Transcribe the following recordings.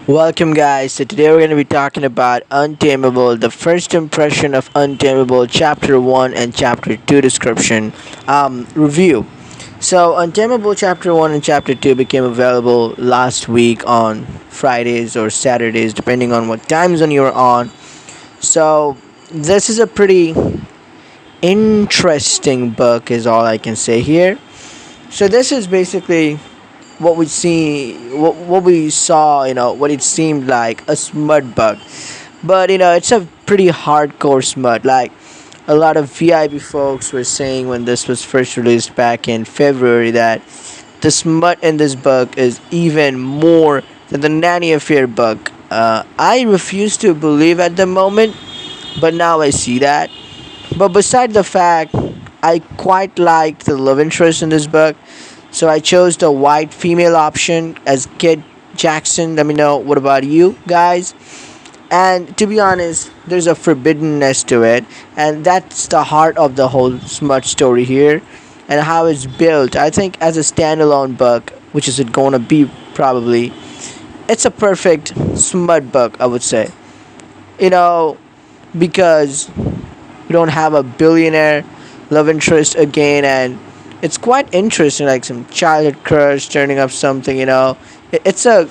Welcome, guys. So, today we're going to be talking about Untameable, the first impression of Untameable, Chapter 1 and Chapter 2 description. Review. So, Untameable Chapter 1 and Chapter 2 became available last week on Fridays or Saturdays, depending on what time zone you're on. So, this is a pretty interesting book, is all I can say here. So, this is basically what we saw, what it seemed like a smut bug, but it's a pretty hardcore smut. Like, a lot of VIP folks were saying when this was first released back in February that the smut in this bug is even more than the nanny affair bug. I refuse to believe at the moment, but now I see that. But beside the fact, I quite liked the love interest in this book, so I chose the white female option as Kid Jackson. Let me know, what about you guys? And to be honest, there's a forbiddenness to it, and that's the heart of the whole smut story here, and how it's built. I think as a standalone book, which is it gonna be probably, it's a perfect smut book, I would say. You know, because we don't have a billionaire love interest again, and it's quite interesting, like some childhood crush turning up something. It's a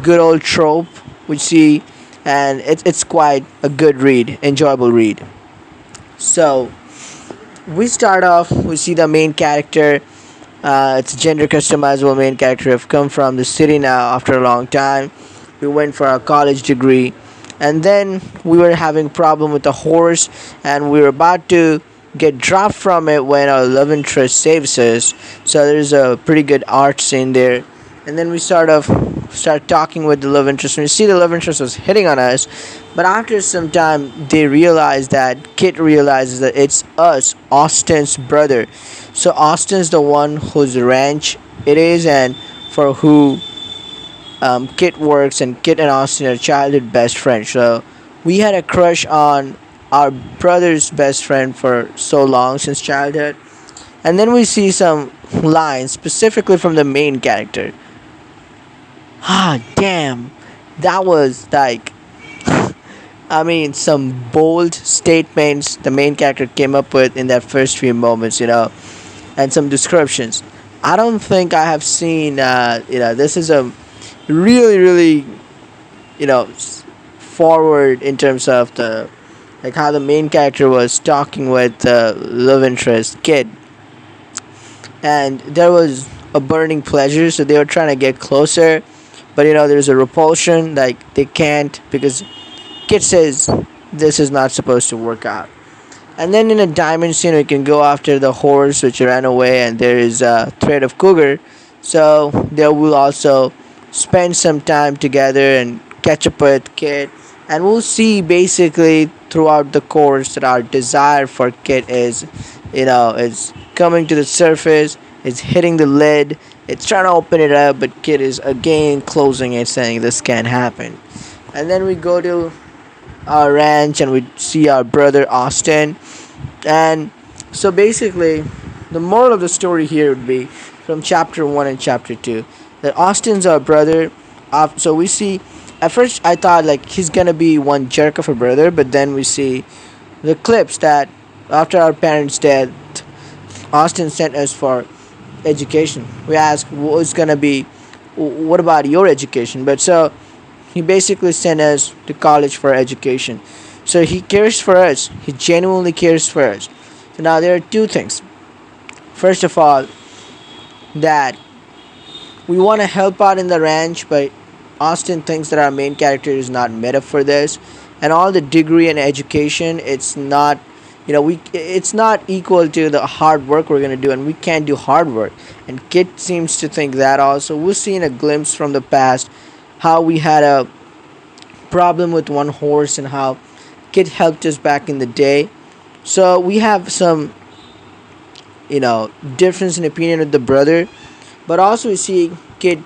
good old trope we see, and it's quite a good read, enjoyable read. So we start off, we see the main character. It's a gender customizable main character. Have come from the city now after a long time. We went for a college degree, and then we were having problem with the horse, and we were about to get dropped from it when our love interest saves us. So there's a pretty good art scene there, and then we start talking with the love interest. And we see the love interest was hitting on us, but after some time, they realize that Kit realizes that it's us, Austin's brother. So Austin's the one whose ranch it is, and for who Kit works, and Kit and Austin are childhood best friends. So we had a crush on our brother's best friend for so long, since childhood. And then we see some lines specifically from the main character. Ah, damn. That was like, I mean, some bold statements the main character came up with in that first few moments, and some descriptions. I don't think I have seen, this is a really, really, forward in terms of the, like, how the main character was talking with the love interest kid, and there was a burning pleasure, so they were trying to get closer, but there's a repulsion, like they can't, because kid says this is not supposed to work out. And then in a diamond scene, we can go after the horse which ran away, and there is a threat of cougar. So they will also spend some time together and catch up with Kit. And we'll see basically throughout the course that our desire for Kit is coming to the surface. It's hitting the lid. It's trying to open it up, but Kit is again closing it, saying this can't happen. And then we go to our ranch, and we see our brother Austin. And so basically, the moral of the story here would be from chapter 1 and chapter 2 that Austin's our brother. So we see, at first I thought like he's gonna be one jerk of a brother, but then we see the clips that after our parents' death, Austin sent us for education. We asked what's gonna be, what about your education? But so he basically sent us to college for education. So he cares for us. He genuinely cares for us. So now there are two things. First of all, that we want to help out in the ranch, but Austin thinks that our main character is not made up for this. And all the degree and education, it's not equal to the hard work we're gonna do, and we can't do hard work. And Kit seems to think that also. We've seen a glimpse from the past how we had a problem with one horse, and how Kit helped us back in the day. So we have some, difference in opinion with the brother, but also we see Kit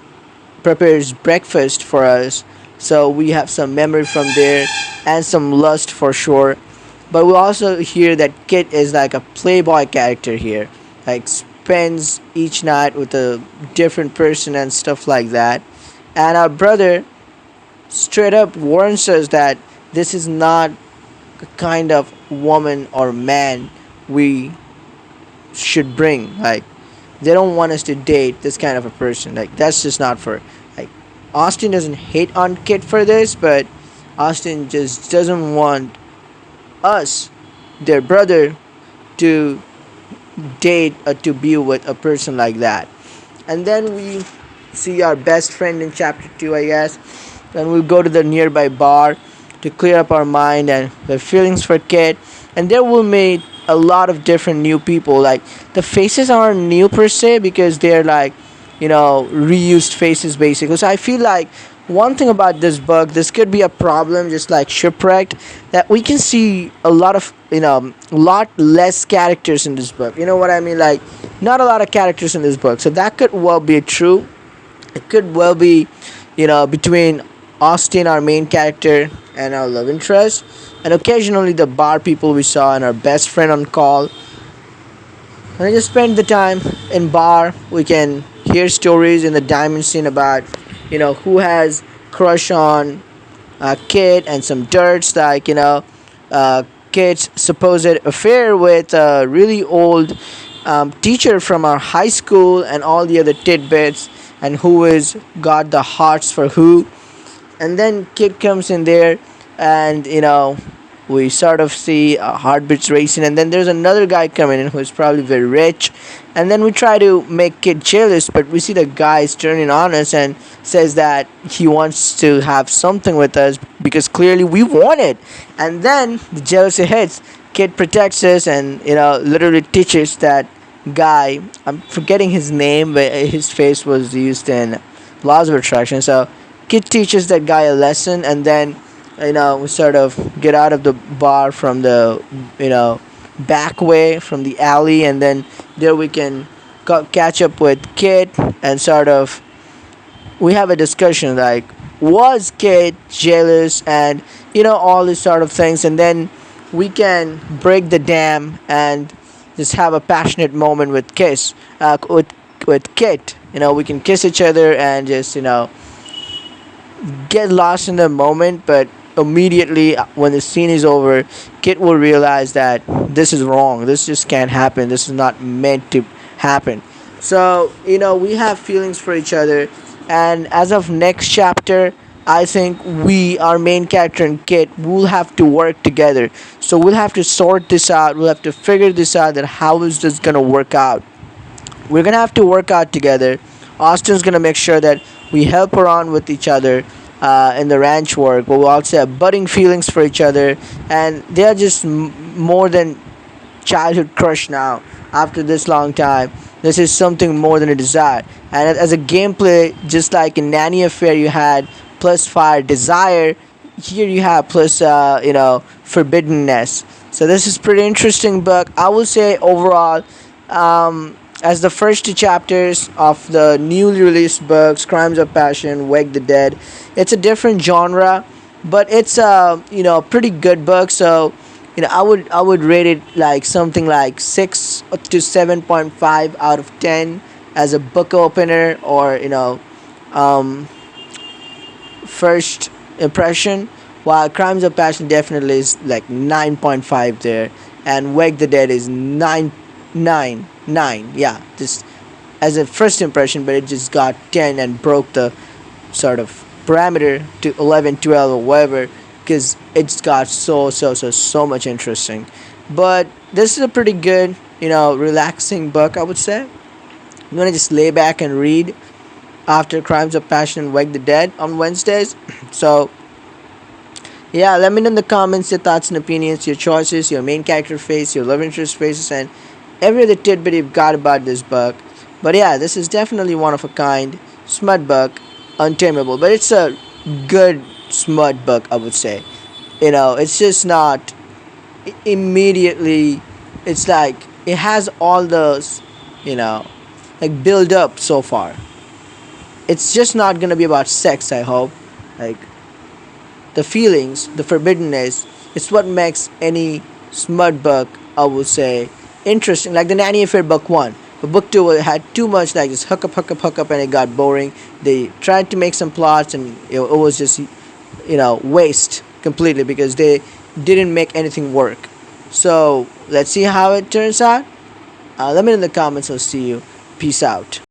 prepares breakfast for us, so we have some memory from there, and some lust for sure. But we also hear that Kit is like a playboy character here, like spends each night with a different person and stuff like that. And our brother straight up warns us that this is not the kind of woman or man we should bring. Like, they don't want us to date this kind of a person. Like, that's just not for, like, Austin doesn't hate on Kit for this, but Austin just doesn't want us, their brother, to date or to be with a person like that. And then we see our best friend in chapter 2, I guess. Then we go to the nearby bar to clear up our mind and the feelings for Kit. And there we'll meet a lot of different new people. Like, the faces aren't new per se because they're like, reused faces basically. So I feel like one thing about this book, this could be a problem, just like Shipwrecked, that we can see a lot of, lot less characters in this book. You know what I mean? Like, not a lot of characters in this book. So that could well be true. It could well be, between Austin, our main character, and our love interest, and occasionally the bar people we saw and our best friend on call. And I just spend the time in bar. We can hear stories in the diamond scene about, who has crush on Kid and some dirts like, Kid's supposed affair with a really old teacher from our high school and all the other tidbits and who is got the hearts for who. And then Kid comes in there, and we sort of see heartbeats racing, and then there's another guy coming in who's probably very rich, and then we try to make Kid jealous, but we see the guy is turning on us and says that he wants to have something with us because clearly we want it. And then the jealousy hits. Kid protects us and literally teaches that guy, I'm forgetting his name, but his face was used in Laws of Attraction. So Kid teaches that guy a lesson, and then we sort of get out of the bar from the back way from the alley, and then there we can catch up with Kid and sort of we have a discussion like, was Kid jealous, and all these sort of things, and then we can break the dam and just have a passionate moment with with Kid. We can kiss each other and just get lost in the moment, but immediately when the scene is over, Kit will realize that this is wrong. This just can't happen. This is not meant to happen. So, we have feelings for each other, and as of next chapter, I think we, our main character and Kit, will have to work together. So we'll have to sort this out. We'll have to figure this out, that how is this gonna work out. We're gonna have to work out together. Austin's gonna make sure that we help around with each other in the ranch work, but we also have budding feelings for each other, and they are just more than childhood crush now. After this long time, this is something more than a desire. And as a gameplay, just like in Nanny Affair, you had plus fire desire. Here you have plus forbiddenness. So this is pretty interesting book. I will say overall, as the first two chapters of the newly released books, Crimes of Passion, Wake the Dead, it's a different genre, but it's a pretty good book. So I would rate it like something like 6 to 7.5 out of 10 as a book opener, or first impression. While Crimes of Passion definitely is like 9.5 there, and Wake the Dead is 9. Yeah, just as a first impression, but it just got 10 and broke the sort of parameter to 11, 12, or whatever, because it's got so much interesting. But this is a pretty good, relaxing book, I would say. I'm gonna just lay back and read after Crimes of Passion and Wake the Dead on Wednesdays. So yeah, let me know in the comments your thoughts and opinions, your choices, your main character face, your love interest faces, and every other tidbit you've got about this book. But yeah, this is definitely one of a kind smut book, Untameable. But it's a good smut book, I would say. It's just not immediately. It's like it has all those, like build up so far. It's just not gonna be about sex, I hope. Like, the feelings, the forbiddenness, it's what makes any smut book, I would say, interesting. Like the Nanny Affair book 1. But book 2 had too much like just hook up, and it got boring. They tried to make some plots, and it was just waste completely because they didn't make anything work. So let's see how it turns out. Let me know in the comments. I'll see you. Peace out.